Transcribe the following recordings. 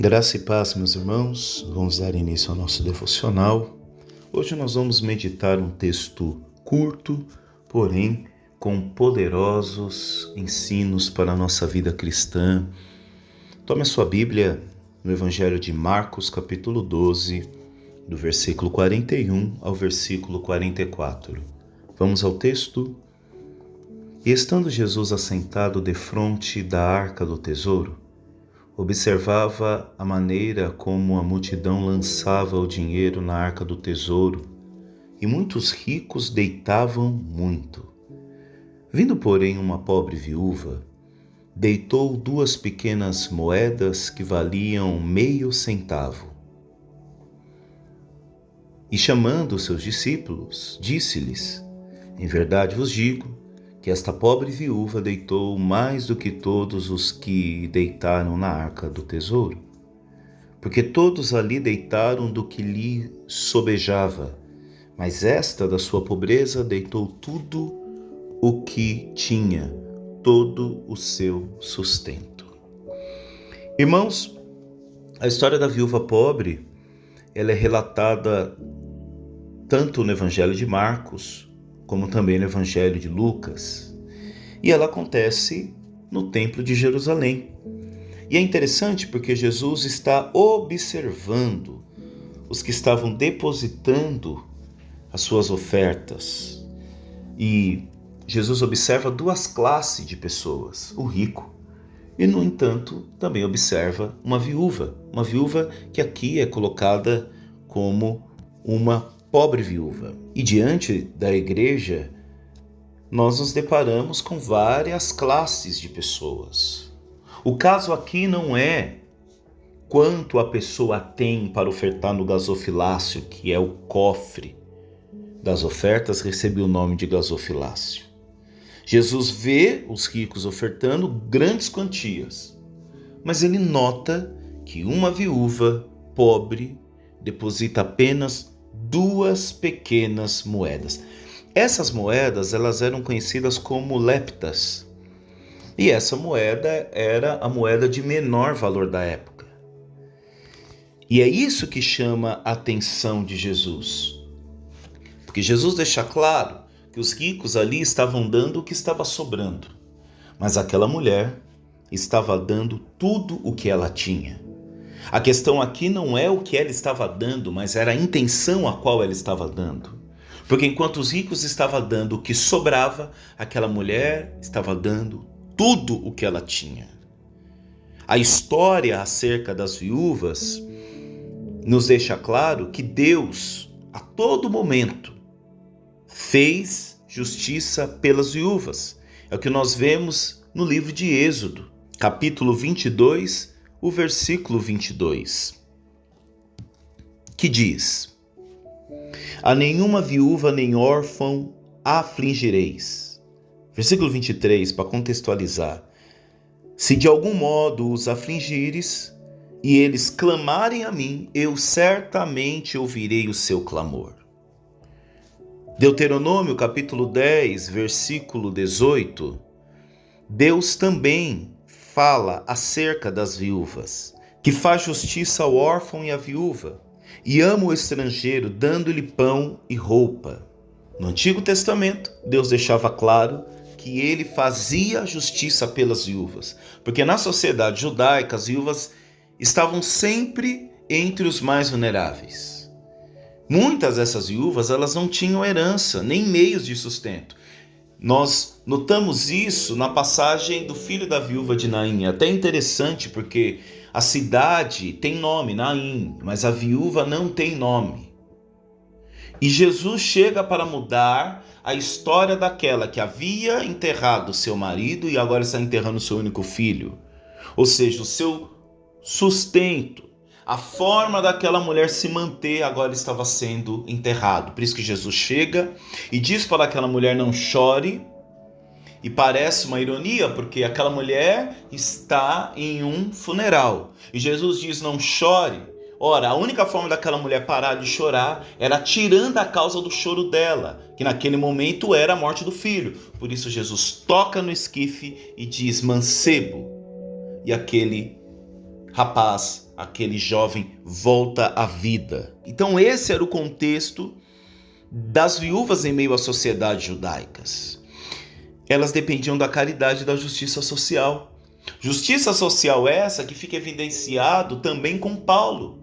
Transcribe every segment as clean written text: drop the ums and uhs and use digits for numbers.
Graça e paz, meus irmãos. Vamos dar início ao nosso devocional. Hoje nós vamos meditar um texto curto, porém com poderosos ensinos para a nossa vida cristã. Tome a sua Bíblia no Evangelho de Marcos, capítulo 12, do versículo 41 ao versículo 44. Vamos ao texto. E estando Jesus assentado defronte da arca do tesouro, observava a maneira como a multidão lançava o dinheiro na arca do tesouro, e muitos ricos deitavam muito. Vindo, porém, uma pobre viúva, deitou 2 pequenas moedas que valiam meio centavo. E chamando os seus discípulos, disse-lhes: Em verdade vos digo, que esta pobre viúva deitou mais do que todos os que deitaram na arca do tesouro. Porque todos ali deitaram do que lhe sobejava, mas esta da sua pobreza deitou tudo o que tinha, todo o seu sustento. Irmãos, a história da viúva pobre, ela é relatada tanto no Evangelho de Marcos, como também no Evangelho de Lucas. E ela acontece no Templo de Jerusalém. E é interessante porque Jesus está observando os que estavam depositando as suas ofertas. E Jesus observa 2 classes de pessoas, o rico. E, no entanto, também observa uma viúva que aqui é colocada como uma pobre viúva. E diante da igreja, nós nos deparamos com várias classes de pessoas. O caso aqui não é quanto a pessoa tem para ofertar no gasofilácio, que é o cofre das ofertas, recebeu o nome de gasofilácio. Jesus vê os ricos ofertando grandes quantias, mas ele nota que uma viúva pobre deposita apenas 2 pequenas moedas. Essas moedas, elas eram conhecidas como leptas. E essa moeda era a moeda de menor valor da época. E é isso que chama a atenção de Jesus. Porque Jesus deixa claro que os ricos ali estavam dando o que estava sobrando. Mas aquela mulher estava dando tudo o que ela tinha. A questão aqui não é o que ela estava dando, mas era a intenção a qual ela estava dando. Porque enquanto os ricos estavam dando o que sobrava, aquela mulher estava dando tudo o que ela tinha. A história acerca das viúvas nos deixa claro que Deus, a todo momento, fez justiça pelas viúvas. É o que nós vemos no livro de Êxodo, capítulo 22, o versículo 22, que diz: A nenhuma viúva nem órfão afligireis. Versículo 23, para contextualizar: Se de algum modo os afligires, e eles clamarem a mim, eu certamente ouvirei o seu clamor. Deuteronômio capítulo 10, versículo 18, Deus também fala acerca das viúvas, que faz justiça ao órfão e à viúva, e ama o estrangeiro, dando-lhe pão e roupa. No Antigo Testamento, Deus deixava claro que ele fazia justiça pelas viúvas, porque na sociedade judaica as viúvas estavam sempre entre os mais vulneráveis. Muitas dessas viúvas, elas não tinham herança, nem meios de sustento. Nós notamos isso na passagem do filho da viúva de Naim. É até interessante porque a cidade tem nome, Naim, mas a viúva não tem nome. E Jesus chega para mudar a história daquela que havia enterrado seu marido e agora está enterrando seu único filho. Ou seja, o seu sustento, a forma daquela mulher se manter agora estava sendo enterrado. Por isso que Jesus chega e diz para aquela mulher: não chore. E parece uma ironia, porque aquela mulher está em um funeral. E Jesus diz: não chore. Ora, a única forma daquela mulher parar de chorar era tirando a causa do choro dela, que naquele momento era a morte do filho. Por isso Jesus toca no esquife e diz: mancebo. E aquele rapaz, aquele jovem volta à vida. Então esse era o contexto das viúvas em meio às sociedades judaicas. Elas dependiam da caridade e da justiça social. Justiça social essa que fica evidenciado também com Paulo,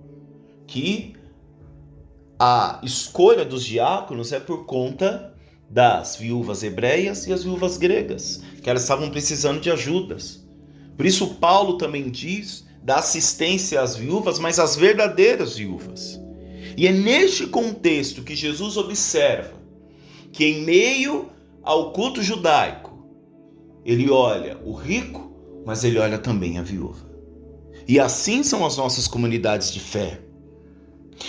que a escolha dos diáconos é por conta das viúvas hebreias e as viúvas gregas, que elas estavam precisando de ajudas. Por isso Paulo também diz da assistência às viúvas, mas às verdadeiras viúvas. E é neste contexto que Jesus observa que em meio ao culto judaico, ele olha o rico, mas ele olha também a viúva. E assim são as nossas comunidades de fé.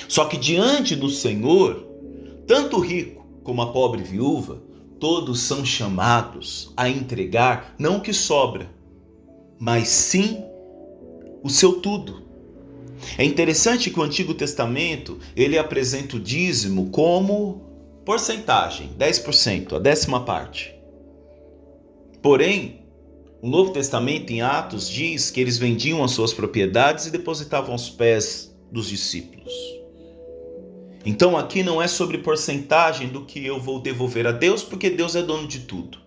Só que diante do Senhor, tanto o rico como a pobre viúva, todos são chamados a entregar não o que sobra, mas sim o seu tudo. É interessante que o Antigo Testamento, ele apresenta o dízimo como porcentagem, 10%, a 10ª parte. Porém, o Novo Testamento, em Atos, diz que eles vendiam as suas propriedades e depositavam aos pés dos discípulos. Então aqui não é sobre porcentagem do que eu vou devolver a Deus, porque Deus é dono de tudo.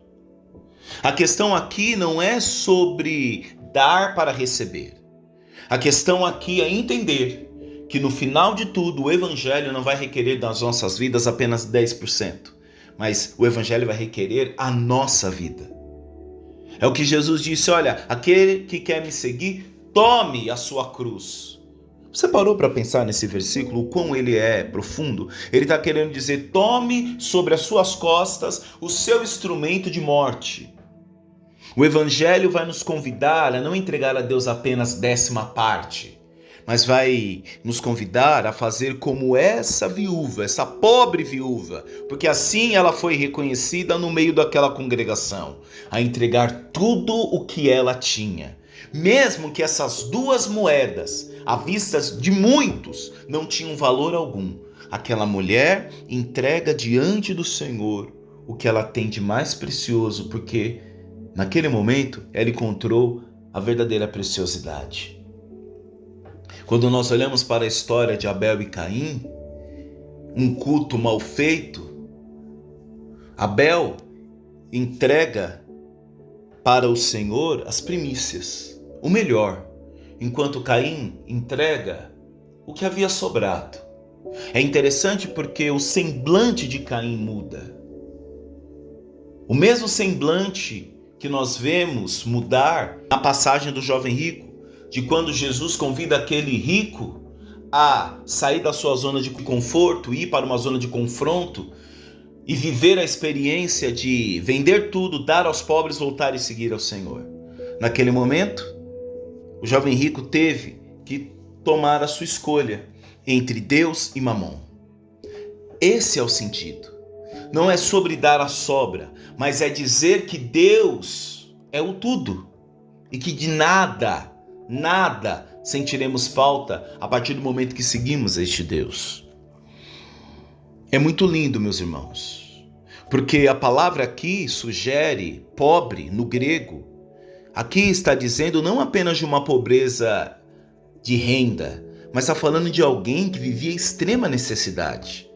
A questão aqui não é sobre dar para receber. A questão aqui é entender que no final de tudo o Evangelho não vai requerer das nossas vidas apenas 10%, mas o Evangelho vai requerer a nossa vida. É o que Jesus disse, olha, aquele que quer me seguir, tome a sua cruz. Você parou para pensar nesse versículo, o quão ele é profundo? Ele está querendo dizer, tome sobre as suas costas o seu instrumento de morte. O Evangelho vai nos convidar a não entregar a Deus apenas 10ª parte, mas vai nos convidar a fazer como essa viúva, essa pobre viúva, porque assim ela foi reconhecida no meio daquela congregação, a entregar tudo o que ela tinha. Mesmo que essas 2 moedas, à vista de muitos, não tinham valor algum, aquela mulher entrega diante do Senhor o que ela tem de mais precioso, porque naquele momento ela encontrou a verdadeira preciosidade. Quando nós olhamos para a história de Abel e Caim, um culto mal feito, Abel entrega para o Senhor as primícias, o melhor, enquanto Caim entrega o que havia sobrado. É interessante porque o semblante de Caim muda. O mesmo semblante que nós vemos mudar na passagem do jovem rico, de quando Jesus convida aquele rico a sair da sua zona de conforto, ir para uma zona de confronto e viver a experiência de vender tudo, dar aos pobres, voltar e seguir ao Senhor. Naquele momento, o jovem rico teve que tomar a sua escolha entre Deus e Mamon. Esse é o sentido. Não é sobre dar a sobra, mas é dizer que Deus é o tudo e que de nada sentiremos falta a partir do momento que seguimos este Deus. É muito lindo, meus irmãos, porque a palavra aqui sugere pobre no grego. Aqui está dizendo não apenas de uma pobreza de renda, mas está falando de alguém que vivia extrema necessidade.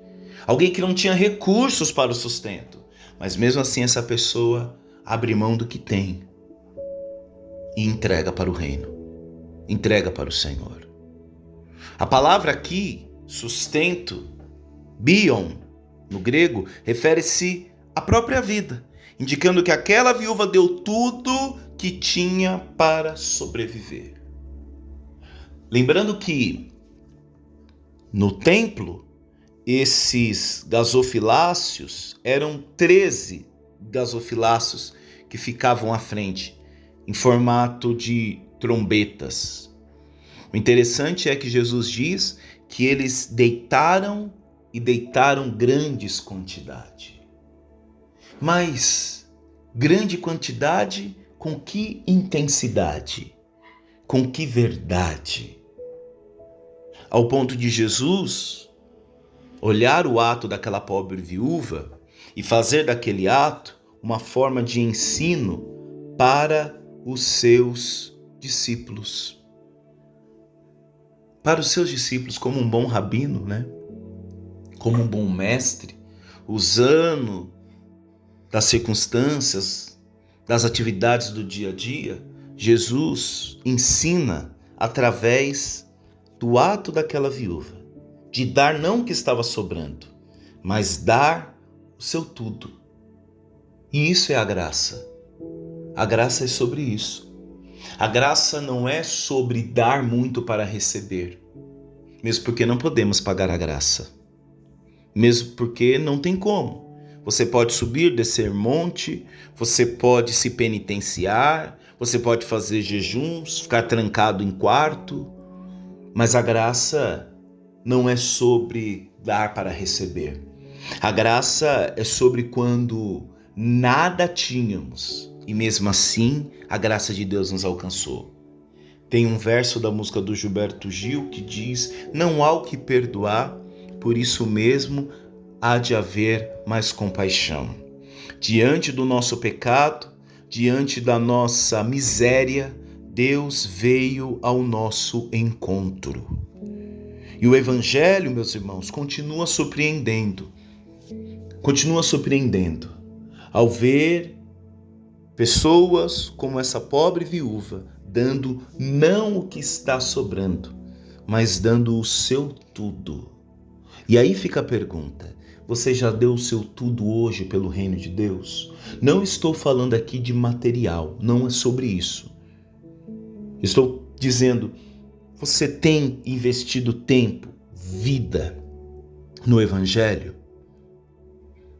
Alguém que não tinha recursos para o sustento, mas mesmo assim essa pessoa abre mão do que tem e entrega para o reino, entrega para o Senhor. A palavra aqui, sustento, bion, no grego, refere-se à própria vida, indicando que aquela viúva deu tudo que tinha para sobreviver. Lembrando que no templo, esses gasofiláceos eram 13 gasofiláceos que ficavam à frente, em formato de trombetas. O interessante é que Jesus diz que eles deitaram grandes quantidades. Mas grande quantidade com que intensidade? Com que verdade? Ao ponto de Jesus olhar o ato daquela pobre viúva e fazer daquele ato uma forma de ensino para os seus discípulos. para os seus discípulos como um bom rabino, né? Como um bom mestre, usando das circunstâncias, das atividades do dia a dia. Jesus ensina através do ato daquela viúva, de dar não o que estava sobrando, mas dar o seu tudo. E isso é a graça. A graça é sobre isso. A graça não é sobre dar muito para receber, mesmo porque não podemos pagar a graça, mesmo porque não tem como. Você pode subir, descer monte, você pode se penitenciar, você pode fazer jejuns, ficar trancado em quarto, mas a graça não é sobre dar para receber. A graça é sobre quando nada tínhamos e mesmo assim a graça de Deus nos alcançou. Tem um verso da música do Gilberto Gil que diz: não há o que perdoar, por isso mesmo há de haver mais compaixão. Diante do nosso pecado, diante da nossa miséria, Deus veio ao nosso encontro. E o Evangelho, meus irmãos, continua surpreendendo ao ver pessoas como essa pobre viúva dando não o que está sobrando, mas dando o seu tudo. E aí fica a pergunta: você já deu o seu tudo hoje pelo reino de Deus? Não estou falando aqui de material, não é sobre isso. Estou dizendo, você tem investido tempo, vida no Evangelho?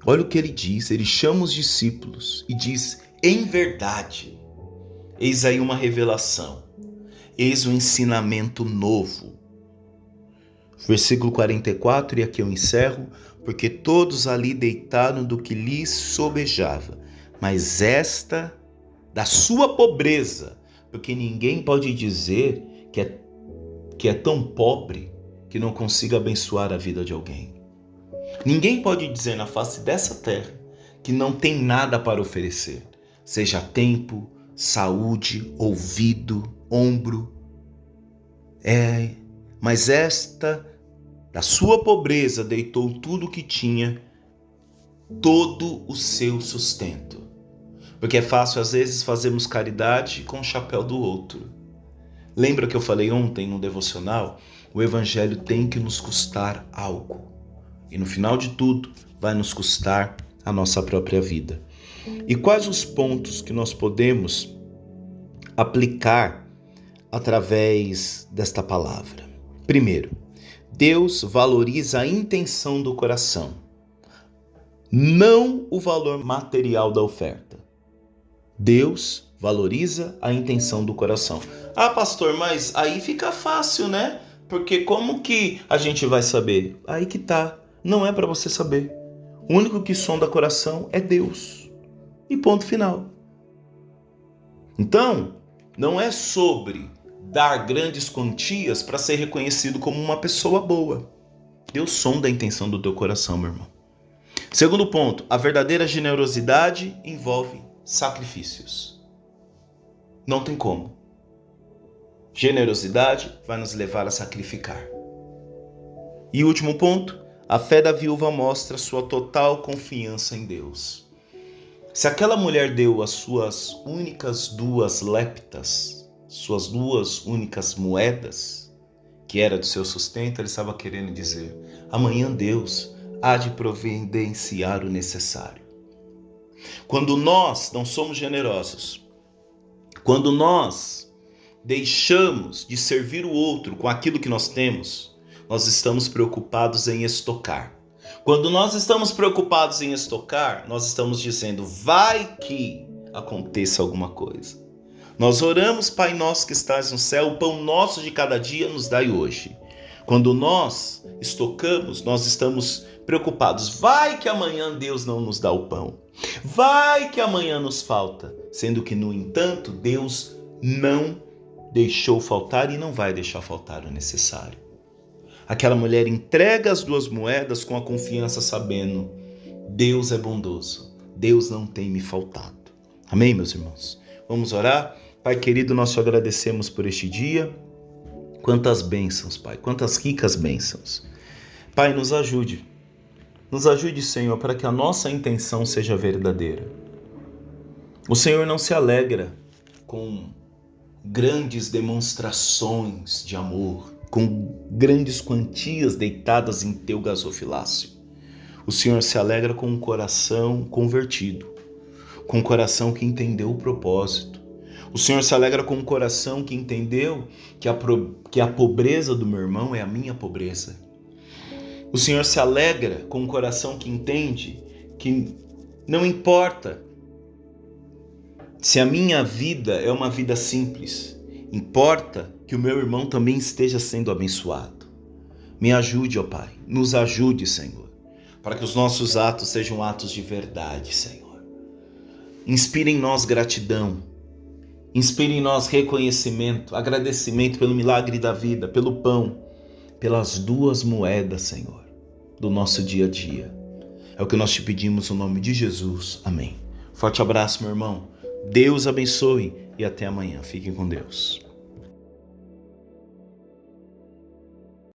Olha o que ele diz, ele chama os discípulos e diz: em verdade, eis aí uma revelação, eis um ensinamento novo. Versículo 44, e aqui eu encerro: porque todos ali deitaram do que lhes sobejava, mas esta da sua pobreza, porque ninguém pode dizer que é tão pobre que não consiga abençoar a vida de alguém. Ninguém pode dizer na face dessa terra que não tem nada para oferecer, seja tempo, saúde, ouvido, ombro. Mas esta, da sua pobreza, deitou tudo o que tinha, todo o seu sustento. Porque é fácil, às vezes, fazermos caridade com o chapéu do outro. Lembra que eu falei ontem no devocional? O Evangelho tem que nos custar algo. E no final de tudo, vai nos custar a nossa própria vida. E quais os pontos que nós podemos aplicar através desta palavra? Primeiro, Deus valoriza a intenção do coração, não o valor material da oferta. Deus valoriza a intenção do coração. Ah, pastor, mas aí fica fácil, né? Porque como que a gente vai saber? Aí que tá. Não é para você saber. O único que sonda coração é Deus. E ponto final. Então, não é sobre dar grandes quantias para ser reconhecido como uma pessoa boa. Deus sonda a intenção do teu coração, meu irmão. Segundo ponto, a verdadeira generosidade envolve sacrifícios. Não tem como. Generosidade vai nos levar a sacrificar. E último ponto, a fé da viúva mostra sua total confiança em Deus. Se aquela mulher deu as suas únicas 2 leptas, suas 2 únicas moedas, que era do seu sustento, ele estava querendo dizer: amanhã Deus há de providenciar o necessário. Quando nós não somos generosos, quando nós deixamos de servir o outro com aquilo que nós temos, nós estamos preocupados em estocar. Quando nós estamos preocupados em estocar, nós estamos dizendo: vai que aconteça alguma coisa. Nós oramos: Pai nosso que estás no céu, o pão nosso de cada dia nos dai hoje. Quando nós estocamos, nós estamos preocupados. Vai que amanhã Deus não nos dá o pão. Vai que amanhã nos falta. Sendo que, no entanto, Deus não deixou faltar e não vai deixar faltar o necessário. Aquela mulher entrega as 2 moedas com a confiança, sabendo: Deus é bondoso, Deus não tem me faltado. Amém, meus irmãos? Vamos orar? Pai querido, nós te agradecemos por este dia. Quantas bênçãos, Pai, quantas ricas bênçãos. Pai, nos ajude. Nos ajude, Senhor, para que a nossa intenção seja verdadeira. O Senhor não se alegra com grandes demonstrações de amor, com grandes quantias deitadas em teu gasofilácio. O Senhor se alegra com um coração convertido, com um coração que entendeu o propósito. O Senhor se alegra com um coração que entendeu que a pobreza do meu irmão é a minha pobreza. O Senhor se alegra com um coração que entende que não importa se a minha vida é uma vida simples, importa que o meu irmão também esteja sendo abençoado. Me ajude, ó Pai, nos ajude, Senhor, para que os nossos atos sejam atos de verdade, Senhor. Inspire em nós gratidão, inspire em nós reconhecimento, agradecimento pelo milagre da vida, pelo pão, pelas 2 moedas, Senhor, do nosso dia a dia. É o que nós te pedimos no nome de Jesus. Amém. Forte abraço, meu irmão. Deus abençoe e até amanhã. Fiquem com Deus.